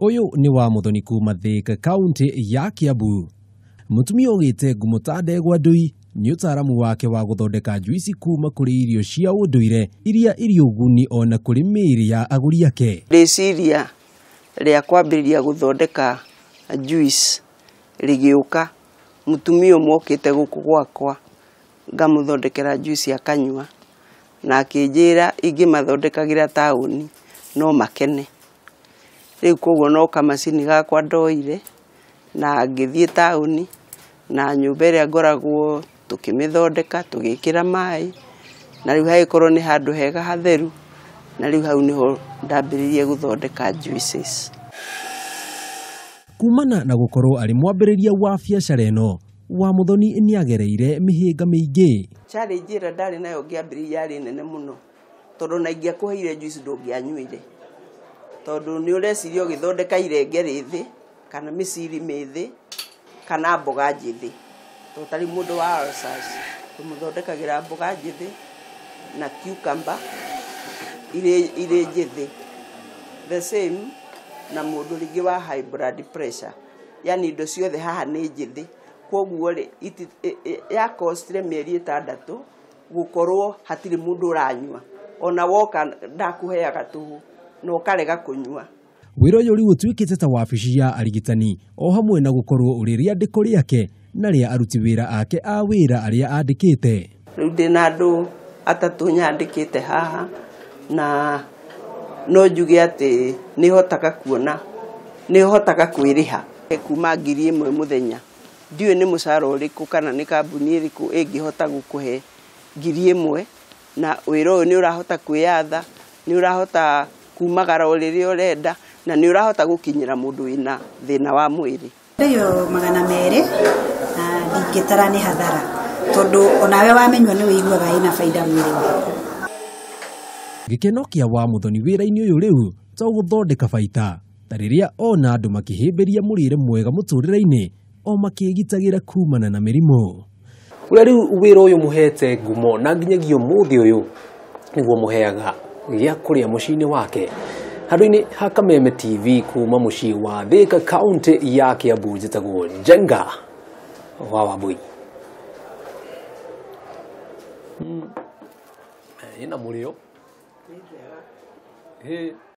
Uyu ni wa muthoni kuma Thika County ya Kiambu. Mutumia ugite ngumutandegwa ndui ni utaramu wake wa guthondeka juici kuma kuri irio cia unduire iria irio guni ona kuri miri ya aguri yake. Reciria ria kwambiriria guthondeka juice rigiuka mutumia mokite guku gwakwa ngamuthondekera juice akanywa na akinjira ingi mathondekagira tauni no makene. Riu koguo no kamacini gakwa ndoire na ngithie tauni na nyumba iria ngoragwo tukimithondeka tugikira mai na riu haikorwo ni handu hega hatheru na riu hau niho ndambiririe guthondeka juices. Kumana na gukorwo ari mwambiriria wa biacara ino wa muthoni ni agereire mihinga miingi. Challenge ira ndari nayo ngiambiriria yari nene muno tondu na ingiakuheire juice ndungianyuire tondu ni ureciria ugithondeka irenge rithi kana miciri mithi kana mboga njithi to tari mundu wa alsas tumuthondekagira mboga njithi na cucumber ire njithi the same na mundu ringi wa high blood pressure yani indo ciothe haha ni njithi koguo ri ya costire mieri 6 gukorwo hatiri mundu uranywa ona woka ndakuheaga tuhu no karega kunywa. Wira uyu ri utuikite ta wabici ya arigitani o hamwe na gukorwo uri riandiko riake na ria aruti wira ake a wira aria andikite. Riu ndina andu 3 nyandikite haha na no njuge ati ni hotaga kuona ni hotaga kwiriha kuma 1,000 muthenya ndiwe ni mucara uriku kana ni kambuni iriku ingihota gukuhe 1,000 na wira uyu ni urahota kwiyatha ni urahota kumagara uriri urenda na ni urahota gukinyira mundu wina thina wa mwiri. Iyo 200 na ndingitara ni hathara tondu onawe wamenywa ni wiguaga ina faida mwiri waku. Gikeno kia wa muthoni wira-ini uyu riu to guthondeka baita ta riria ona andu makihimbiria murire mwega muturire-ini o makigitagira kumana na mirimu. Uria riu wira uyu muhete ngumo na nginyagio muthi uyu niguo muheaga gia kuria mucini wake handu-ini ha Kameme TV kuma mucii wa Thika County ya Kiambu njitagwo Njenga wa Wambui. Ina murio